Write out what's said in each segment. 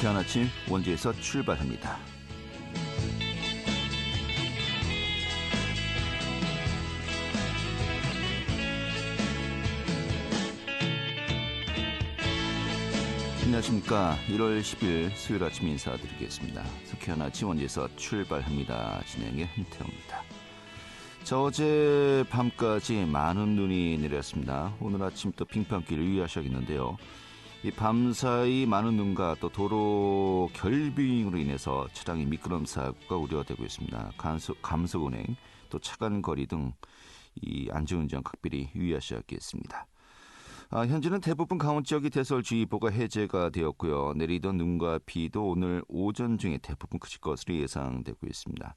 상쾌한 아침 원주에서 출발합니다. 안녕하십니까. 1월 10일 수요일 아침 인사드리겠습니다. 상쾌한 아침 원주에서 출발합니다. 진행의 한태호입니다. 자, 어제 밤까지 많은 눈이 내렸습니다. 오늘 아침 또 빙판길을 유의하셔야겠는데요. 이 밤사이 많은 눈과 또 도로 결빙으로 인해서 차량의 미끄럼 사고가 우려되고 있습니다. 감속운행, 또 차간 거리 등 이 안전운전 각별히 유의하셔야겠습니다. 현재는 대부분 강원 지역이 대설주의보가 해제가 되었고요. 내리던 눈과 비도 오늘 오전 중에 대부분 그칠 것으로 예상되고 있습니다.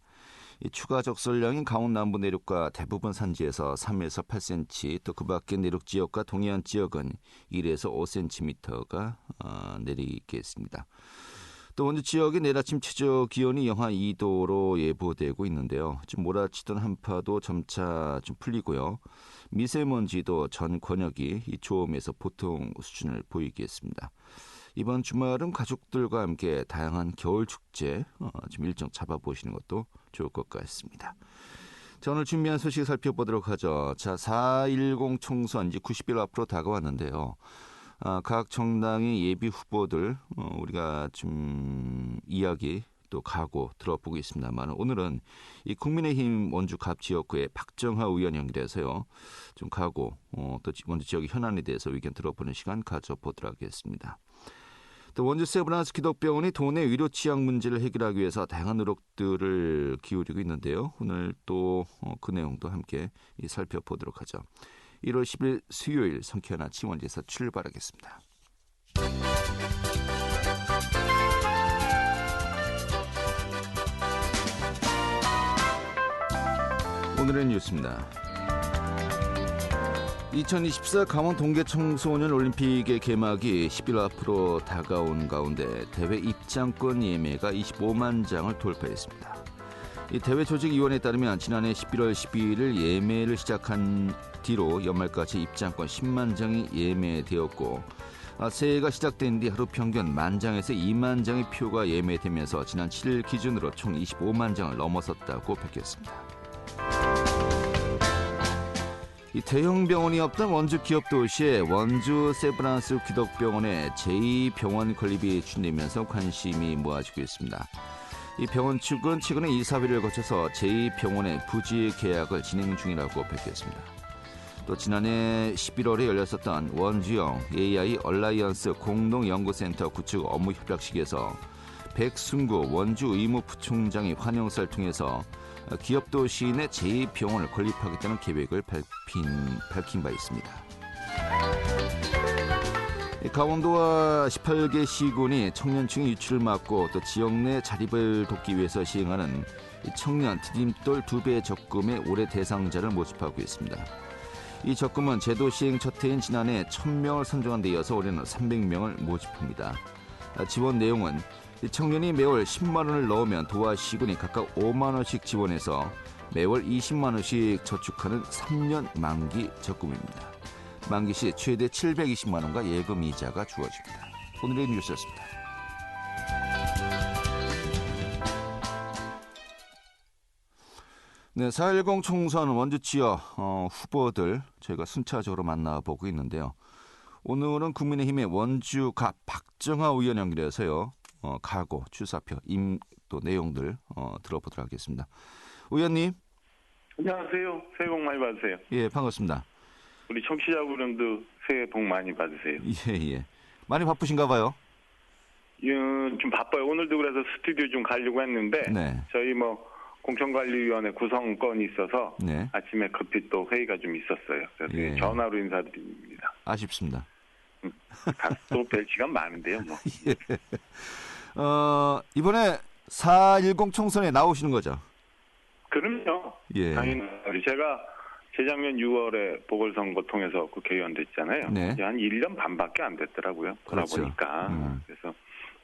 이 추가 적설량인 강원 남부 내륙과 대부분 산지에서 3에서 8cm, 또 그 밖의 내륙 지역과 동해안 지역은 1에서 5cm가 내리겠습니다. 또 원주 지역의 내일 아침 최저 기온이 영하 2도로 예보되고 있는데요. 지금 몰아치던 한파도 점차 좀 풀리고요. 미세먼지도 전 권역이 이 좋음에서 보통 수준을 보이겠습니다. 이번 주말은 가족들과 함께 다양한 겨울 축제 좀 일정 잡아보시는 것도 좋을 것 같습니다. 자, 오늘 준비한 소식 살펴보도록 하죠. 자, 4.10 총선 이제 90일 앞으로 다가왔는데요. 각 정당의 예비 후보들 우리가 좀 이야기 또 각오 들어보고 있습니다만 오늘은 이 국민의힘 원주 갑 지역구의 박정하 의원 연결해서요. 좀 각오 또 원주 지역의 현안에 대해서 의견 들어보는 시간 가져보도록 하겠습니다. 또 원주 세브란스 기독병원이 도내 의료 취약 문제를 해결하기 위해서 다양한 노력들을 기울이고 있는데요. 오늘 또 그 내용도 함께 살펴보도록 하죠. 1월 10일 수요일 상쾌한 아침 원주에서 출발하겠습니다. 오늘의 뉴스입니다. 2024 강원 동계청소년 올림픽의 개막이 10일 앞으로 다가온 가운데 대회 입장권 예매가 25만 장을 돌파했습니다. 이 대회 조직위원회에 따르면 지난해 11월 12일 예매를 시작한 뒤로 연말까지 입장권 10만 장이 예매되었고 새해가 시작된 뒤 하루 평균 1만 장에서 2만 장의 표가 예매되면서 지난 7일 기준으로 총 25만 장을 넘어섰다고 밝혔습니다. 이 대형 병원이 없던 원주 기업도시에 원주 세브란스 기독병원의 제2병원 건립이 추진되면서 관심이 모아지고 있습니다. 이 병원 측은 최근에 이사회를 거쳐서 제2병원의 부지 계약을 진행 중이라고 밝혔습니다. 또 지난해 11월에 열렸었던 원주형 AI 얼라이언스 공동연구센터 구축 업무 협약식에서 백순구 원주 의무부총장이 환영사를 통해서 기업도 시인의 제2병원을 건립하겠다는 계획을 밝힌 바 있습니다. 강원도와 18개 시군이 청년층의 유출을 막고 또 지역 내 자립을 돕기 위해서 시행하는 청년 디딤돌 2배 적금의 올해 대상자를 모집하고 있습니다. 이 적금은 제도 시행 첫 해인 지난해 1000명을 선정한 데 이어서 올해는 300명을 모집합니다. 지원 내용은 청년이 매월 10만 원을 넣으면 도와 시군이 각각 5만 원씩 지원해서 매월 20만 원씩 저축하는 3년 만기 적금입니다. 만기 시 최대 720만 원과 예금 이자가 주어집니다. 오늘의 뉴스였습니다. 네, 4.10 총선 원주 지역 후보들 저희가 순차적으로 만나보고 있는데요. 오늘은 국민의힘의 원주 갑 박정하 의원 연결해서요. 각오, 출사표, 또 내용들 들어보도록 하겠습니다. 의원님. 안녕하세요. 새해 복 많이 받으세요. 예, 반갑습니다. 우리 청취자분들도 새해 복 많이 받으세요. 예. 많이 바쁘신가 봐요? 좀 바빠요. 오늘도 그래서 스튜디오 좀 가려고 했는데 네. 저희 공천관리위원회 구성건이 있어서 네. 아침에 급히 또 회의가 좀 있었어요. 그래서 예. 전화로 인사드립니다. 아쉽습니다. 또 뵐 시간 많은데요. 예. 이번에 4.10 총선에 나오시는 거죠? 그럼요. 예. 당연히 제가 재작년 6월에 보궐선거 통해서 국회의원 됐잖아요. 네. 이제 한 1년 반밖에 안 됐더라고요. 그렇죠. 보니까. 그래서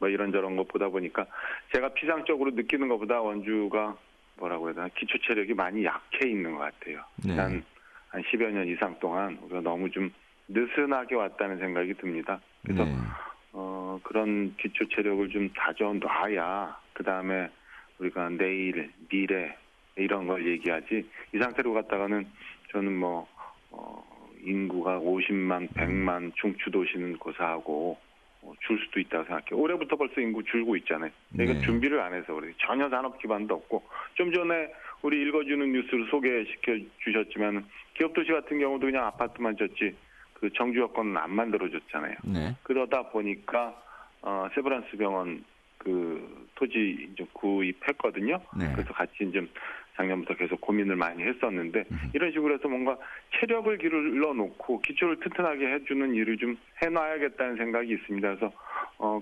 이런저런 거 보다 보니까 제가 피상적으로 느끼는 것보다 원주가 뭐라고 해야 되나 기초 체력이 많이 약해 있는 것 같아요. 네. 한 10여 년 이상 동안 우리가 너무 좀 느슨하게 왔다는 생각이 듭니다. 그래서 네. 그런 기초 체력을 좀 다져놔야 그 다음에 우리가 내일, 미래 이런 걸 얘기하지 이 상태로 갔다가는 저는 인구가 50만, 100만 중추도시는 고사하고 줄 수도 있다고 생각해요. 올해부터 벌써 인구 줄고 있잖아요. 그러니까 네. 준비를 안 해서 그래요. 전혀 산업 기반도 없고 좀 전에 우리 읽어주는 뉴스를 소개시켜 주셨지만 기업도시 같은 경우도 그냥 아파트만 졌지 그 정주 여건은 안 만들어줬잖아요. 네. 그러다 보니까 세브란스 병원 그 토지 이제 구입했거든요. 네. 그래서 같이 이제 작년부터 계속 고민을 많이 했었는데 이런 식으로 해서 뭔가 체력을 길러놓고 기초를 튼튼하게 해주는 일을 좀 해놔야겠다는 생각이 있습니다. 그래서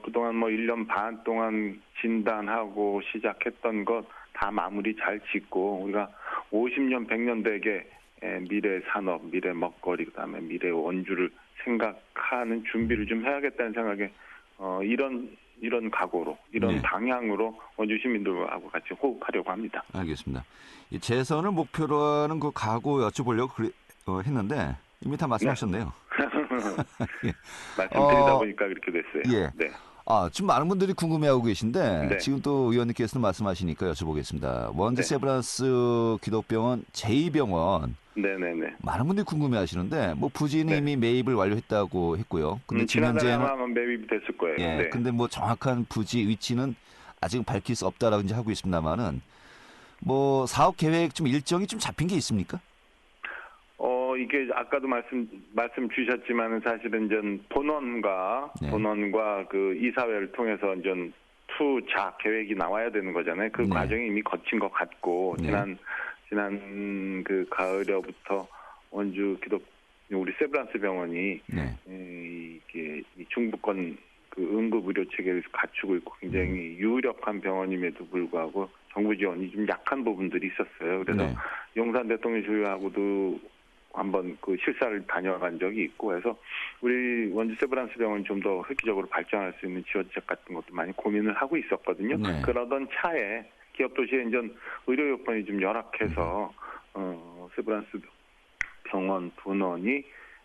그동안 1년 반 동안 진단하고 시작했던 것 다 마무리 잘 짓고 우리가 50년, 100년 대계 미래 산업, 미래 먹거리, 그다음에 미래 원주를 생각하는 준비를 좀 해야겠다는 생각에 이런 각오로, 이런 네. 방향으로 원주 시민들하고 같이 호흡하려고 합니다. 알겠습니다. 이 재선을 목표로 하는 그 각오 여쭤보려고 했는데 이미 다 말씀하셨네요. 예. 말씀드리다 보니까 그렇게 됐어요. 예. 네. 지금 많은 분들이 궁금해하고 계신데 네. 지금 또 의원님께서는 말씀하시니까 여쭤보겠습니다. 원주 네. 세브란스 기독병원 제2병원 네네네. 많은 분들이 궁금해하시는데 부지는 이미 매입을 완료했다고 했고요. 근데 지금 지난달에 현재는 아마 매입이 됐을 거예요. 예. 네. 근데 정확한 부지 위치는 아직 밝힐 수 없다라고 이제 하고 있습니다만은 사업 계획 좀 일정이 좀 잡힌 게 있습니까? 이게 아까도 말씀 주셨지만은 사실은 전 본원과 그 이사회를 통해서 전 투자 계획이 나와야 되는 거잖아요. 그 네. 과정이 이미 거친 것 같고 네. 지난 그 가을여부터 원주 우리 세브란스 병원이 네. 이게 이 중부권 그 응급 의료 체계를 갖추고 있고 굉장히 유력한 병원임에도 불구하고 정부 지원이 좀 약한 부분들이 있었어요. 그래서 네. 용산 대통령실하고도 한번 그 실사를 다녀간 적이 있고 해서 우리 원주 세브란스 병원 좀 더 획기적으로 발전할 수 있는 지원책 같은 것도 많이 고민을 하고 있었거든요. 네. 그러던 차에 기업 도시에 이제 의료 여건이 좀 열악해서 세브란스 병원 분원이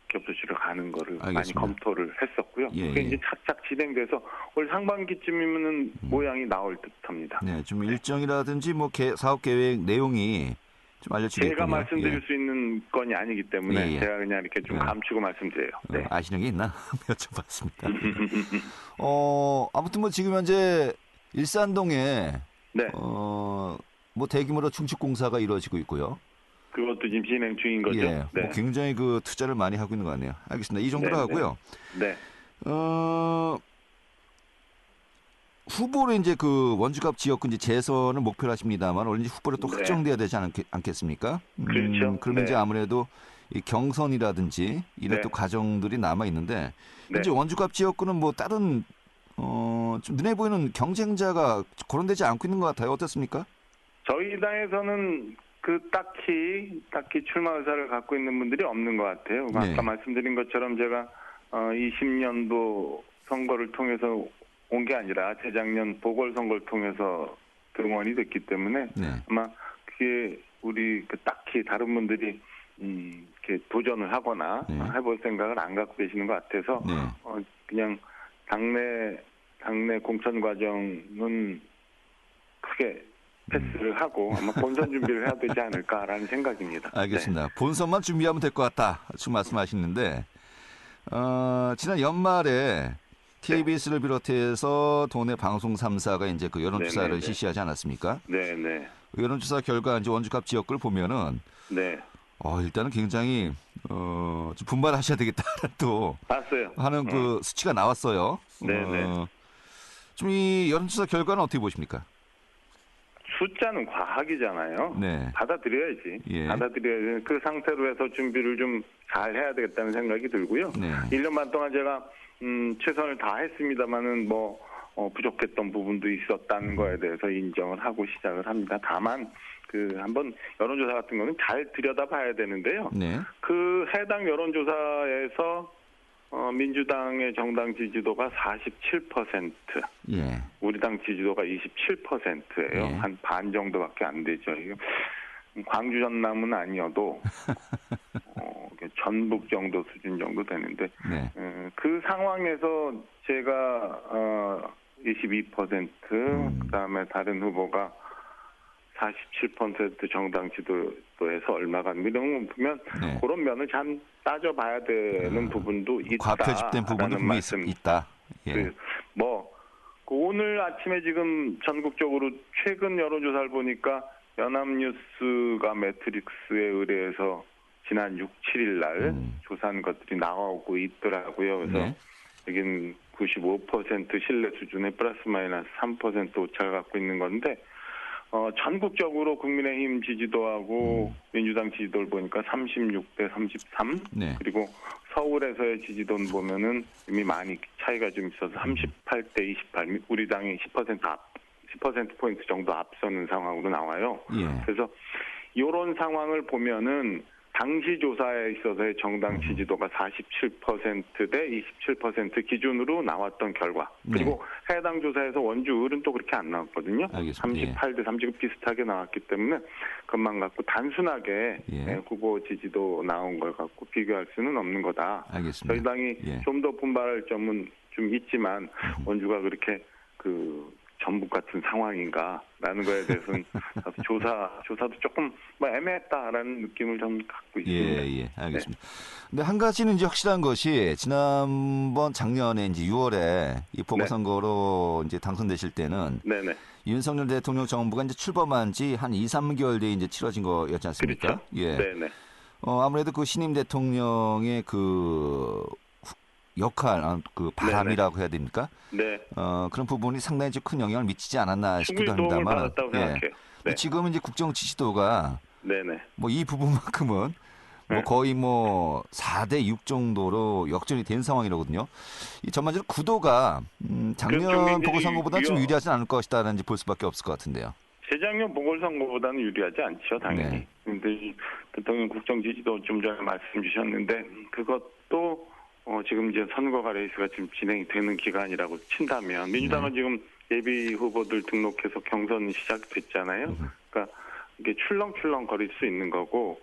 기업 도시를 가는 거를 알겠습니다. 많이 검토를 했었고요. 예, 그게 예. 이제 착착 진행돼서 올 상반기쯤이면은 모양이 나올 듯합니다. 네, 좀 일정이라든지 사업 계획 내용이 좀 알려주겠군요. 제가 말씀드릴 수 있는 건이 아니기 때문에 예, 예. 제가 그냥 이렇게 좀 감추고 말씀드려요. 네. 아시는 게 있나 여쭤봤습니다. 아무튼 지금 현재 일산동에 네. 대규모로 중축 공사가 이루어지고 있고요. 그것도 지금 진행 중인 거죠. 예, 네. 굉장히 그 투자를 많이 하고 있는 것 같네요. 알겠습니다. 이 정도로 네, 하고요. 네. 후보로 이제 그 원주갑 지역구 이제 재선을 목표로 하십니다만 원래 후보로 또 네. 확정돼야 되지 않겠습니까? 그렇죠. 그러면 이제 네. 아무래도 이 경선이라든지 이런 네. 또 과정들이 남아 있는데 네. 이제 원주갑 지역구는 다른 좀 눈에 보이는 경쟁자가 거론되지 않고 있는 것 같아요. 어떻습니까? 저희 당에서는 그 딱히 출마 의사를 갖고 있는 분들이 없는 것 같아요. 네. 아까 말씀드린 것처럼 제가 20년도 선거를 통해서 온 게 아니라 재작년 보궐선거를 통해서 등원이 됐기 때문에 네. 아마 그게 우리 딱히 다른 분들이 이렇게 도전을 하거나 네. 해볼 생각을 안 갖고 계시는 것 같아서 네. 그냥 당내 공천 과정은 크게 패스를 하고 아마 본선 준비를 해야 되지 않을까라는 생각입니다. 알겠습니다. 본선만 준비하면 될 것 같다. 지금 말씀하시는데 지난 연말에 KBS를 비롯해서 도내 방송 3사가 이제 그 여론조사를 네네네. 실시하지 않았습니까? 네, 네, 여론조사 결과 이제 원주갑 지역구를 보면은 네. 일단은 굉장히 좀 분발하셔야 되겠다는 또 봤어요. 하는 그 수치가 나왔어요. 네네. 좀 이 여론조사 결과는 어떻게 보십니까? 숫자는 과학이잖아요. 네. 받아들여야지. 예. 받아들여야지. 그 상태로 해서 준비를 좀 잘 해야 되겠다는 생각이 들고요. 네. 1년 반 동안 제가 최선을 다했습니다만은 부족했던 부분도 있었다는 거에 대해서 인정을 하고 시작을 합니다. 다만 한번 여론조사 같은 거는 잘 들여다봐야 되는데요. 네. 그 해당 여론조사에서 민주당의 정당 지지도가 47%, 예. 우리 당 지지도가 27%예요. 예. 한 반 정도밖에 안 되죠. 이게 광주 전남은 아니어도 전북 정도 수준 정도 되는데 네. 그 상황에서 제가 22%, 그다음에 다른 후보가 47% 정당 지도에서 얼마가 이런 거 보면 네. 그런 면을 참 따져봐야 되는 부분도 있다. 과표집된 부분도 분명히 있다. 예. 그 오늘 아침에 지금 전국적으로 최근 여론조사를 보니까 연합뉴스가 매트릭스에 의뢰해서 지난 6, 7일 날 조사한 것들이 나오고 있더라고요. 그래서 네. 여긴 95% 신뢰 수준의 플러스 마이너스 3% 오차를 갖고 있는 건데 전국적으로 국민의힘 지지도하고 민주당 지지도를 보니까 36대 33 네. 그리고 서울에서의 지지도는 보면은 이미 많이 차이가 좀 있어서 38대 28 우리 당이 10%포인트 정도 앞서는 상황으로 나와요. 예. 그래서 이런 상황을 보면은 당시 조사에 있어서의 정당 지지도가 47%대 27% 기준으로 나왔던 결과. 그리고 해당 조사에서 원주을은 또 그렇게 안 나왔거든요. 알겠습니다. 38대 39 비슷하게 나왔기 때문에 그것만 갖고 단순하게 후보 지지도 나온 걸 갖고 비교할 수는 없는 거다. 알겠습니다. 저희 당이 좀 더 분발할 점은 좀 있지만 원주가 그렇게 전북 같은 상황인가라는 거에 대해서는 조사도 조금 애매했다라는 느낌을 좀 갖고 있습니다. 예, 알겠습니다. 근데 한 가지는 이제 확실한 것이 지난번 작년에 이제 6월에 이 보궐선거로 이제 당선되실 때는 윤석열 대통령 정부가 이제 출범한 지 한 2, 3개월 뒤에 이제 치러진 거였지 않습니까? 그렇죠. 예. 네네. 아무래도 그 신임 대통령의 그 역할, 그 바람이라고 해야 됩니까? 네. 그런 부분이 상당히 큰 영향을 미치지 않았나 싶기도 충분히 도움을 합니다만. 받았다고 생각해요. 네. 지금은 이제 국정 지지도가 네네. 이 부분만큼은 거의 4대 6 정도로 역전이 된 상황이거든요. 이 전반적으로 구도가 작년 보궐선거보다는 좀 유리하지 않을 것이다라는 볼 수밖에 없을 것 같은데요. 재작년 보궐선거보다는 유리하지 않죠, 당연히. 그런데 대통령 국정 지지도 좀 전에 말씀 주셨는데 그것도 지금 이제 선거가 레이스가 지금 진행이 되는 기간이라고 친다면 민주당은 지금 예비 후보들 등록해서 경선이 시작됐잖아요. 그러니까 이게 출렁출렁 거릴 수 있는 거고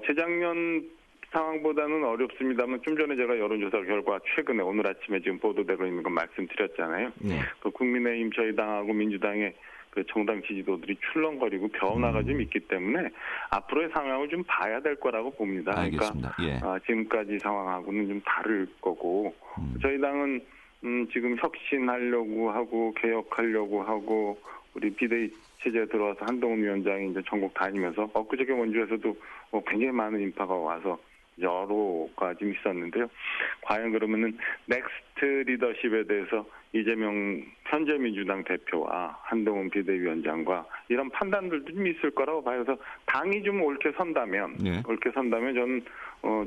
재작년 상황보다는 어렵습니다만 좀 전에 제가 여론조사 결과 최근에 오늘 아침에 지금 보도되고 있는 건 말씀드렸잖아요. 그 국민의힘 저희 당하고 민주당의 그 정당 지지도들이 출렁거리고 변화가 좀 있기 때문에 앞으로의 상황을 좀 봐야 될 거라고 봅니다. 알겠습니다. 그러니까 지금까지 상황하고는 좀 다를 거고 저희 당은 지금 혁신하려고 하고 개혁하려고 하고 우리 비대위 체제에 들어와서 한동훈 위원장이 이제 전국 다니면서 엊그저께 원주에서도 굉장히 많은 인파가 와서 여러가 좀 있었는데요. 과연 그러면은 넥스트 리더십에 대해서 이재명 현재 민주당 대표와 한동훈 비대위원장과 이런 판단들도 좀 있을 거라고 봐요. 그래서 당이 좀 옳게 선다면 저는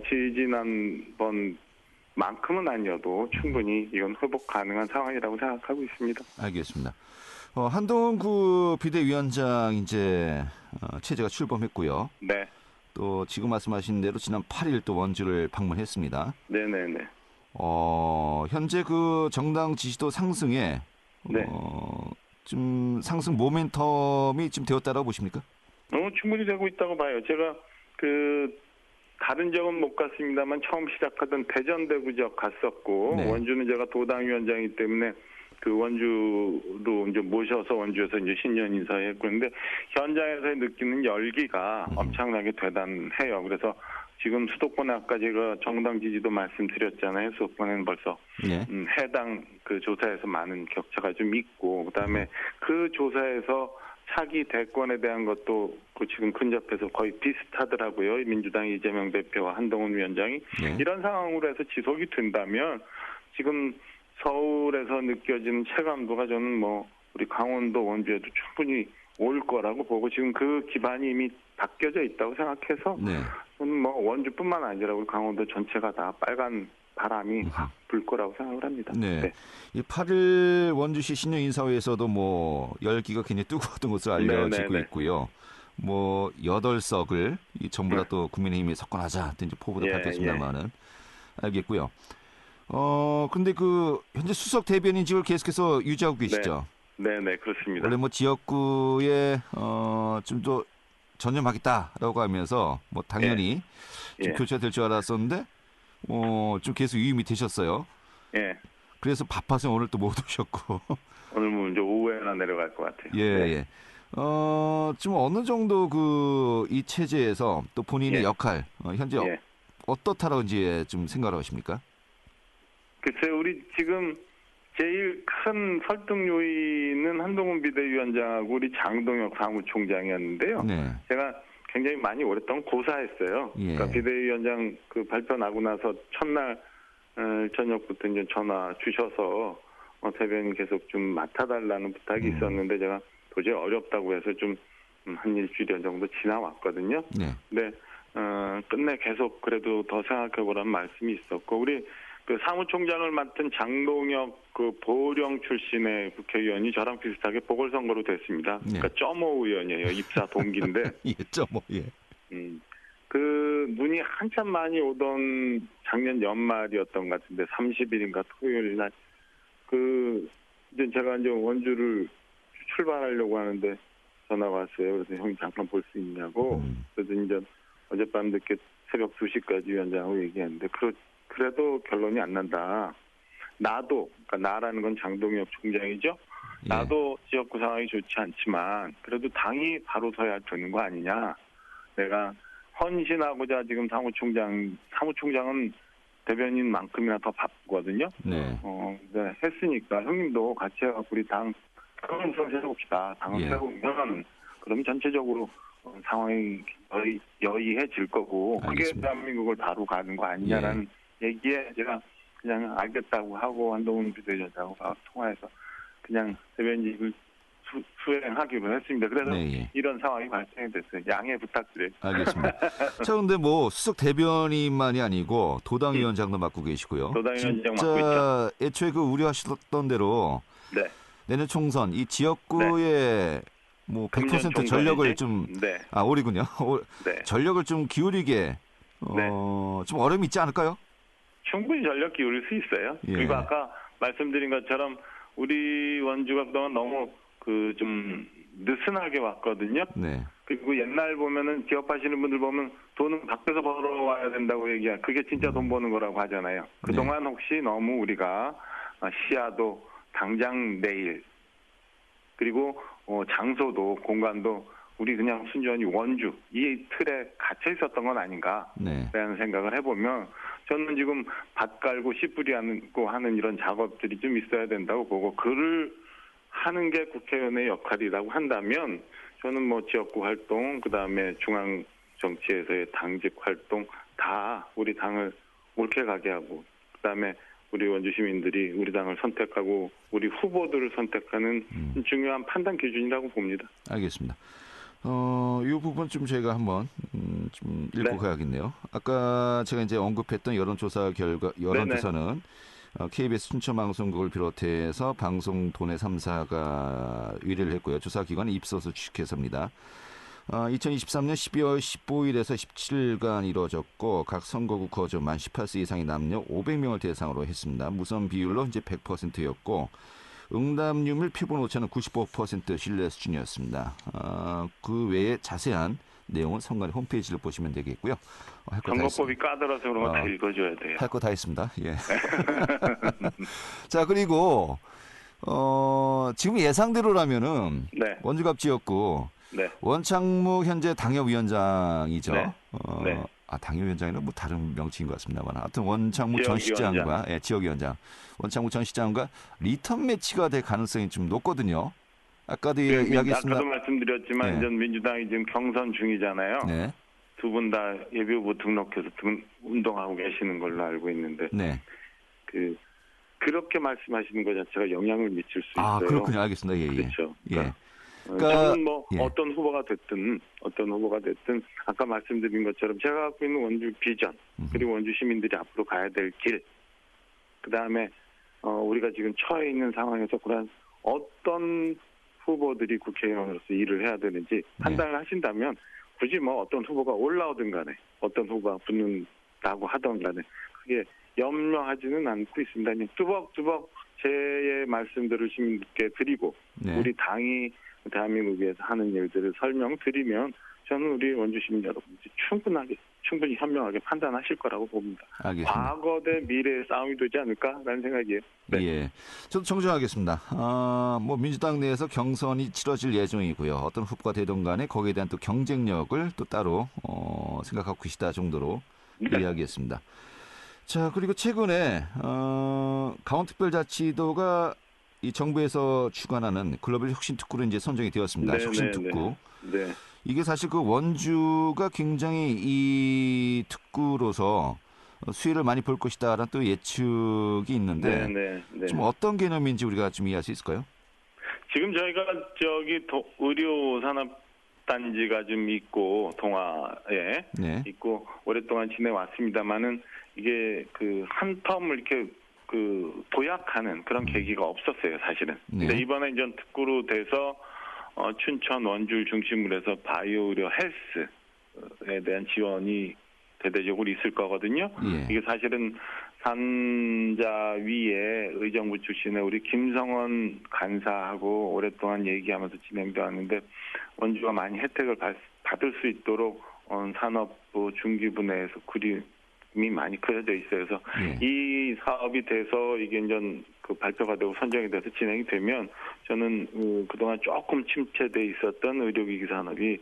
지지난번만큼은 아니어도 충분히 이건 회복 가능한 상황이라고 생각하고 있습니다. 알겠습니다. 한동훈 그 비대위원장 이제 체제가 출범했고요. 네. 또 지금 말씀하신 대로 지난 8일 또 원주를 방문했습니다. 네네네. 현재 그 정당 지지도 상승에 좀 상승 모멘텀이 지금 되었다라고 보십니까? 충분히 되고 있다고 봐요. 제가 다른 지역은 못 갔습니다만 처음 시작하던 대전 대구 지역 갔었고 원주는 제가 도당위원장이기 때문에 그 원주로 이제 모셔서 원주에서 이제 신년 인사했고 그런데 현장에서 느끼는 열기가 엄청나게 대단해요. 그래서 지금 수도권에 아까 제가 정당 지지도 말씀드렸잖아요. 수도권에는 벌써 해당 그 조사에서 많은 격차가 좀 있고 그다음에 그 조사에서 차기 대권에 대한 것도 그 지금 근접해서 거의 비슷하더라고요. 민주당 이재명 대표와 한동훈 위원장이 이런 상황으로 해서 지속이 된다면 지금 서울에서 느껴지는 체감도가 저는 우리 강원도 원주에도 충분히 올 거라고 보고 지금 그 기반이 이미 바뀌어져 있다고 생각해서 저는 원주뿐만 아니라 우리 강원도 전체가 다 빨간 바람이 불 거라고 생각을 합니다. 이 8일 원주시 신년 인사회에서도 열기가 굉장히 뜨거웠던 것으로 알려지고 있고요. 8석을 전부 다 또 국민의힘에 석권하자 이제 포부도 밝혔습니다만은 알겠고요. 근데 그 현재 수석 대변인직을 계속해서 유지하고 계시죠? 네, 그렇습니다. 원래 지역구에 좀 더 전념하겠다라고 하면서 당연히 좀 교체될 줄 알았었는데 좀 계속 위임이 되셨어요. 예. 그래서 바빠서 오늘 또 못 오셨고. 오늘 뭐 이제 오후에나 내려갈 것 같아요. 예, 네. 예. 지금 어느 정도 이 체제에서 또 본인의 예. 역할, 현재 예. 어떻다라고 이제 좀 생각을 하십니까? 글쎄, 우리 지금 제일 큰 설득 요인은 한동훈 비대위원장하고 우리 장동혁 사무총장이었는데요. 네. 제가 굉장히 많이 오랫동안 고사했어요. 예. 그러니까 비대위원장 발표 나고 나서 첫날 저녁부터 이제 전화 주셔서 대변인 계속 좀 맡아달라는 부탁이 있었는데 제가 도저히 어렵다고 해서 좀 한 일주일 정도 지나왔거든요. 네. 근데 끝내 계속 그래도 더 생각해보라는 말씀이 있었고 우리 사무총장을 맡은 장동혁 보령 출신의 국회의원이 저랑 비슷하게 보궐선거로 됐습니다. 네. 그러니까 점오 의원이에요. 입사 동기인데. 예, 예. 눈이 한참 많이 오던 작년 연말이었던 것 같은데 30일인가 토요일 날 이제 제가 이제 원주를 출발하려고 하는데 전화가 왔어요. 그래서 형이 잠깐 볼 수 있냐고. 그래서 이제 어젯밤 늦게 새벽 2시까지 위원장하고 얘기했는데 그래도 결론이 안 난다. 그러니까 나라는 건 장동혁 총장이죠. 예. 나도 지역구 상황이 좋지 않지만 그래도 당이 바로 서야 되는 거 아니냐. 내가 헌신하고자 지금 사무총장은 대변인만큼이나 더 바쁘거든요. 네. 네, 했으니까 형님도 같이 해갖고 우리 당 그런 좀 세워봅시다. 당을 예. 세우면 그럼 전체적으로 상황이 여의해질 거고 그게 알겠습니다. 대한민국을 바로 가는 거 아니냐라는 얘기에 제가 그냥 알겠다고 하고 한동훈 비대위원장하고 통화해서 그냥 대변인직을 수행하기로 했습니다. 그래서 네, 이런 상황이 발생이 됐어요. 양해 부탁드려요. 알겠습니다. 자, 근데 수석 대변인만이 아니고 도당위원장도 맡고 계시고요. 도당위원장 진짜 맡고 있죠. 애초에 우려하셨던 대로 네. 내년 총선 이 지역구에 100% 전력을 좀 네. 올이군요. 네. 전력을 좀 기울이게 좀 어려움이 있지 않을까요? 충분히 전력 기울일 수 있어요. 예. 그리고 아까 말씀드린 것처럼 우리 원주가 그동안 너무 좀 느슨하게 왔거든요. 네. 그리고 옛날 보면은 기업하시는 분들 보면 돈은 밖에서 벌어와야 된다고 그게 진짜 돈 버는 거라고 하잖아요. 그동안 혹시 너무 우리가 시야도 당장 내일 그리고 장소도 공간도 우리 그냥 순전히 원주 이 틀에 갇혀 있었던 건 아닌가라는 생각을 해보면 저는 지금 밭 깔고 씨 뿌리 하고 하는 이런 작업들이 좀 있어야 된다고 보고 글을 하는 게 국회의원의 역할이라고 한다면 저는 지역구 활동 그다음에 중앙 정치에서의 당직 활동 다 우리 당을 옳게 가게 하고 그다음에 우리 원주 시민들이 우리 당을 선택하고 우리 후보들을 선택하는 중요한 판단 기준이라고 봅니다. 알겠습니다. 이 부분 좀 저희가 한번 좀 읽고 가야겠네요. 아까 제가 이제 언급했던 여론조사 결과는 KBS 춘천방송국을 비롯해서 방송 도내 3사가 의뢰를 했고요. 조사기관은 입소서 주식회사입니다. 2023년 12월 15일에서 17일간 이루어졌고 각 선거구 거주 만 18세 이상의 남녀 500명을 대상으로 했습니다. 무선 비율로 이제 100%였고 응답률 표본 오차는 95% 신뢰 수준이었습니다. 그 외에 자세한 내용은 선관위 홈페이지를 보시면 되겠고요. 선거법이 까다로워서 그런 거 다 읽어줘야 돼요. 할 거 다 했습니다. 예. 자, 그리고 지금 예상대로라면은 원주갑 지역구 원창무 현재 당협위원장이죠. 당협위원장이는 다른 명칭인 것 같습니다만 하여튼 원창무 전 시장과 지역위원장 원창무 전 시장과 리턴 매치가 될 가능성이 좀 높거든요. 아까도 이야기했습니다. 아까도 말씀드렸지만 전 민주당이 지금 경선 중이잖아요. 두 분 다 예비후보 등록해서 운동하고 계시는 걸로 알고 있는데 그렇게 말씀하시는 것 자체가 영향을 미칠 수 있어요. 그렇군요. 알겠습니다. 예. 그렇죠. 그러니까 저는 어떤 후보가 됐든 아까 말씀드린 것처럼 제가 갖고 있는 원주 비전 그리고 원주 시민들이 앞으로 가야 될 길 그다음에 우리가 지금 처해 있는 상황에서 그런 어떤 후보들이 국회의원으로서 일을 해야 되는지 판단을 하신다면 굳이 어떤 후보가 올라오든 간에 어떤 후보가 붙는다고 하든 간에 그게 염려하지는 않고 있습니다. 뚜벅뚜벅 제 말씀들을 시민들께 드리고 우리 당이 대한민국에서 하는 일들을 설명드리면 저는 우리 원주 시민 여러분들이 충분하게 충분히 현명하게 판단하실 거라고 봅니다. 알겠습니다. 과거 대 미래의 싸움이 되지 않을까라는 생각이에요. 네. 예, 저도 정정하겠습니다. 뭐 민주당 내에서 경선이 치러질 예정이고요. 어떤 후보가 되든 간에 거기에 대한 또 경쟁력을 또 따로 생각하고 계시다 정도로 네. 이해하겠습니다. 자, 그리고 최근에 강원특별자치도가 이 정부에서 주관하는 글로벌 혁신특구로 이제 선정이 되었습니다. 네, 혁신특구. 네. 이게 사실 그 원주가 굉장히 이 특구로서 수혜를 많이 볼 것이다라는 또 예측이 있는데 네. 좀 어떤 개념인지 우리가 좀 이해할 수 있을까요? 지금 저희가 의료산업단지가 좀 있고 동아에 네. 있고 오랫동안 지내왔습니다만은 이게 그 한 텀을 이렇게 그 도약하는 그런 계기가 없었어요, 사실은. 네. 근데 이번에 이제 특구로 돼서 춘천 원주를 중심으로 해서 바이오 의료 헬스에 대한 지원이 대대적으로 있을 거거든요. 예. 이게 사실은 산자 위에 의정부 출신의 우리 김성원 간사하고 오랫동안 얘기하면서 진행돼 왔는데 원주가 많이 혜택을 받을 수 있도록 산업부 중기부 내에서 그림이 많이 그려져 있어요. 그래서 예. 이 사업이 돼서 이게 이제 그 발표가 되고 선정이 돼서 진행이 되면 저는 그동안 조금 침체돼 있었던 의료기기 산업이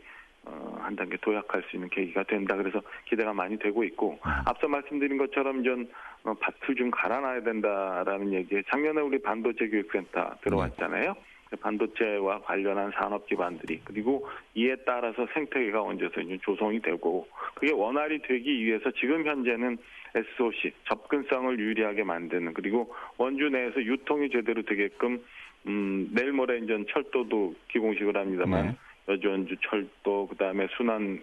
한 단계 도약할 수 있는 계기가 된다. 그래서 기대가 많이 되고 있고 앞서 말씀드린 것처럼 전 밭을 좀 갈아놔야 된다라는 얘기에 작년에 우리 반도체 교육센터 들어왔잖아요. 반도체와 관련한 산업 기반들이 그리고 이에 따라서 생태계가 얹어서 이제 조성이 되고 그게 원활히 되기 위해서 지금 현재는 SOC 접근성을 유리하게 만드는 그리고 원주 내에서 유통이 제대로 되게끔 내일 모레 이제 철도도 기공식을 합니다만 네. 여주원주 철도, 그다음에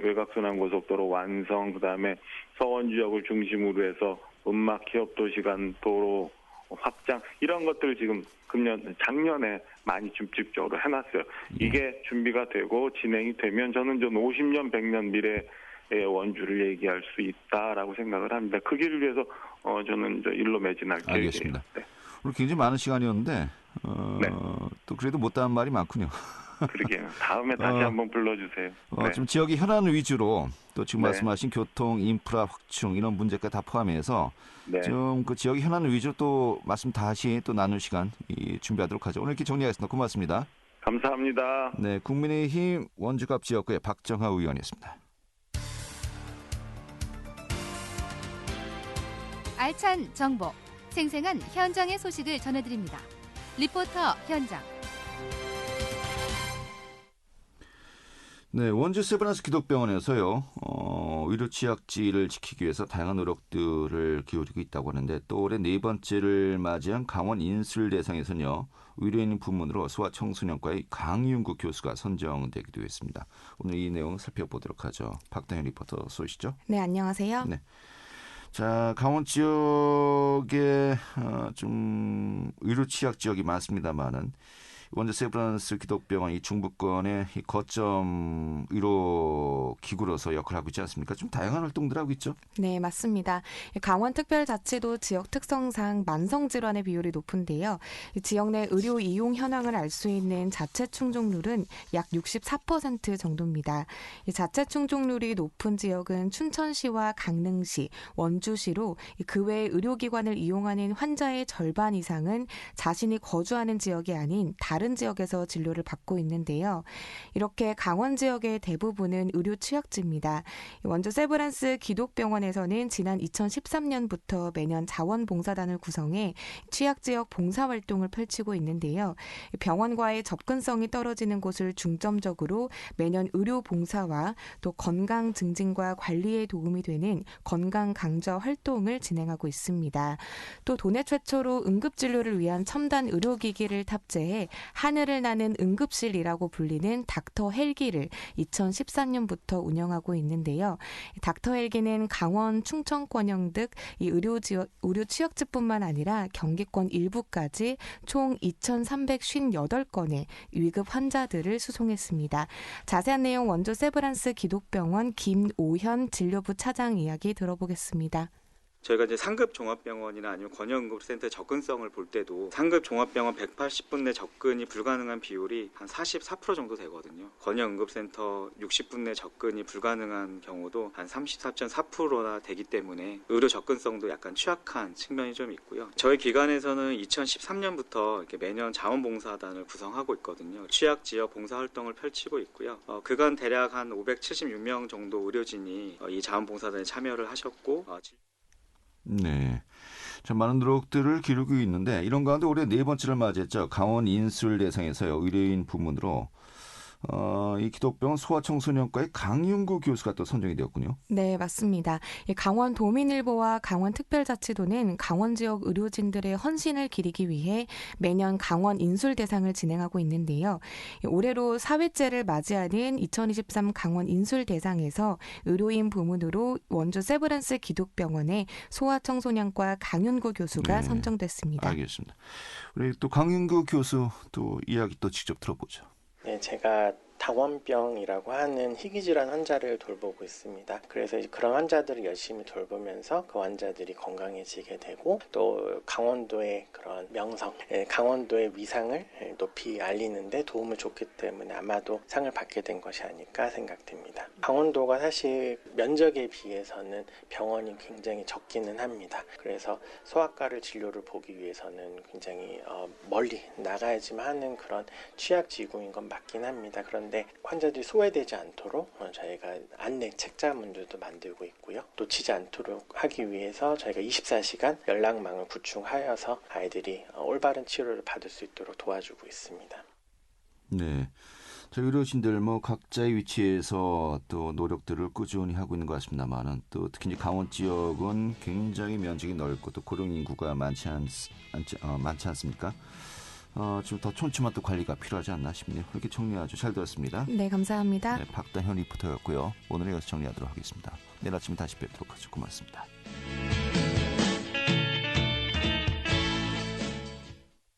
외곽순환고속도로 완성, 그다음에 서원 지역을 중심으로 해서 음막 기업 도시간 도로 확장 이런 것들을 지금 작년에 많이 집중적으로 해놨어요. 이게 준비가 되고 진행이 되면 저는 50년, 100년 미래의 원주를 얘기할 수 있다라고 생각을 합니다. 그 길을 위해서 저는 일로 매진할 계획이에요. 알겠습니다. 네. 오늘 굉장히 많은 시간이었는데 네. 또 그래도 못다한 말이 많군요. 그러게요. 다음에 다시 한번 불러주세요. 네. 지금 지역의 현안 위주로 또 지금 네. 말씀하신 교통, 인프라 확충 이런 문제까지 다 포함해서 네. 좀 그 지역의 현안 위주로 또 말씀 다시 또 나눌 시간 준비하도록 하죠. 오늘 이렇게 정리하겠습니다. 고맙습니다. 감사합니다. 네, 국민의힘 원주갑 지역구의 박정하 의원이었습니다. 알찬 정보, 생생한 현장의 소식을 전해드립니다. 리포터 현장. 네, 원주 세브란스 기독병원에서요, 의료 취약지를 지키기 위해서 다양한 노력들을 기울이고 있다고 하는데 또 올해 네 번째를 맞이한 강원 인술대상에서는요, 의료인 부문으로 소아청소년과의 강윤구 교수가 선정되기도 했습니다. 오늘 이 내용 살펴보도록 하죠. 박다현 리포터 쏘시죠? 네, 안녕하세요. 네. 자, 강원 지역에 좀 의료 취약 지역이 많습니다만은 원주 세브란스 기독병원 이 중부권의 이 거점 의료 기구로서 역할을 하고 있지 않습니까? 좀 다양한 활동들 하고 있죠. 네, 맞습니다. 강원특별자치도 지역 특성상 만성질환의 비율이 높은데요. 지역 내 의료 이용 현황을 알 수 있는 자체 충족률은 약 64% 정도입니다. 자체 충족률이 높은 지역은 춘천시와 강릉시, 원주시로 그 외 의료기관을 이용하는 환자의 절반 이상은 자신이 거주하는 지역이 아닌 다른 지역에서 진료를 받고 있는데요. 이렇게 강원 지역의 대부분은 의료 취약지입니다. 원주 세브란스 기독병원에서는 지난 2013년부터 매년 자원봉사단을 구성해 취약지역 봉사활동을 펼치고 있는데요. 병원과의 접근성이 떨어지는 곳을 중점적으로 매년 의료봉사와 또 건강 증진과 관리에 도움이 되는 건강 강좌 활동을 진행하고 있습니다. 또 도내 최초로 응급진료를 위한 첨단 의료기기를 탑재해 하늘을 나는 응급실이라고 불리는 닥터 헬기를 2014년부터 운영하고 있는데요. 닥터 헬기는 강원, 충청권형 등 이 의료 취약지뿐만 아니라 경기권 일부까지 총 2,358건의 위급 환자들을 수송했습니다. 자세한 내용 원주 세브란스 기독병원 김오현 진료부 차장 이야기 들어보겠습니다. 저희가 이제 상급 종합병원이나 아니면 권역응급센터의 접근성을 볼 때도 상급 종합병원 180분 내 접근이 불가능한 비율이 한 44% 정도 되거든요. 권역응급센터 60분 내 접근이 불가능한 경우도 한 34.4%나 되기 때문에 의료 접근성도 약간 취약한 측면이 좀 있고요. 저희 기관에서는 2013년부터 이렇게 매년 자원봉사단을 구성하고 있거든요. 취약 지역 봉사활동을 펼치고 있고요. 그간 대략 한 576명 정도 의료진이 이 자원봉사단에 참여를 하셨고 네. 참 많은 노력들을 기르고 있는데 이런 가운데 올해 네 번째를 맞이했죠. 강원 인술 대상에서요. 의료인 부문으로 이 기독병원 소아청소년과의 강윤구 교수가 또 선정이 되었군요. 네, 맞습니다. 강원 도민일보와 강원특별자치도는 강원 지역 의료진들의 헌신을 기리기 위해 매년 강원 인술대상을 진행하고 있는데요. 올해로 4회째를 맞이하는 2023 강원 인술대상에서 의료인 부문으로 원주 세브란스 기독병원의 소아청소년과 강윤구 교수가 네, 선정됐습니다. 알겠습니다. 우리 또 강윤구 교수 또 이야기 또 직접 들어보죠. 네, 제가 당원병이라고 하는 희귀질환 환자를 돌보고 있습니다. 그래서 이제 그런 환자들을 열심히 돌보면서 그 환자들이 건강해지게 되고 또 강원도의 그런 명성, 강원도의 위상을 높이 알리는데 도움을 줬기 때문에 아마도 상을 받게 된 것이 아닐까 생각됩니다. 강원도가 사실 면적에 비해서는 병원이 굉장히 적기는 합니다. 그래서 소아과를 진료를 보기 위해서는 굉장히 멀리 나가야지만 하는 그런 취약지구인 건 맞긴 합니다. 그런데 환자들이 소외되지 않도록 저희가 안내 책자문들도 만들고 있고요. 놓치지 않도록 하기 위해서 저희가 24시간 연락망을 구축하여서 아이들이 올바른 치료를 받을 수 있도록 도와주고 있습니다. 네. 저희 의료진들 뭐 각자의 위치에서 또 노력들을 꾸준히 하고 있는 것 같습니다만은 또 특히 이제 강원 지역은 굉장히 면적이 넓고 또 고령 인구가 많지 않습니까? 지금 더 촘촘한 또 관리가 필요하지 않나 싶네요. 이렇게 정리 아주 잘 들었습니다. 네, 감사합니다. 네, 박다현 리포터였고요. 오늘은 여기서 정리하도록 하겠습니다. 내일 아침에 다시 뵙도록 하죠. 고맙습니다.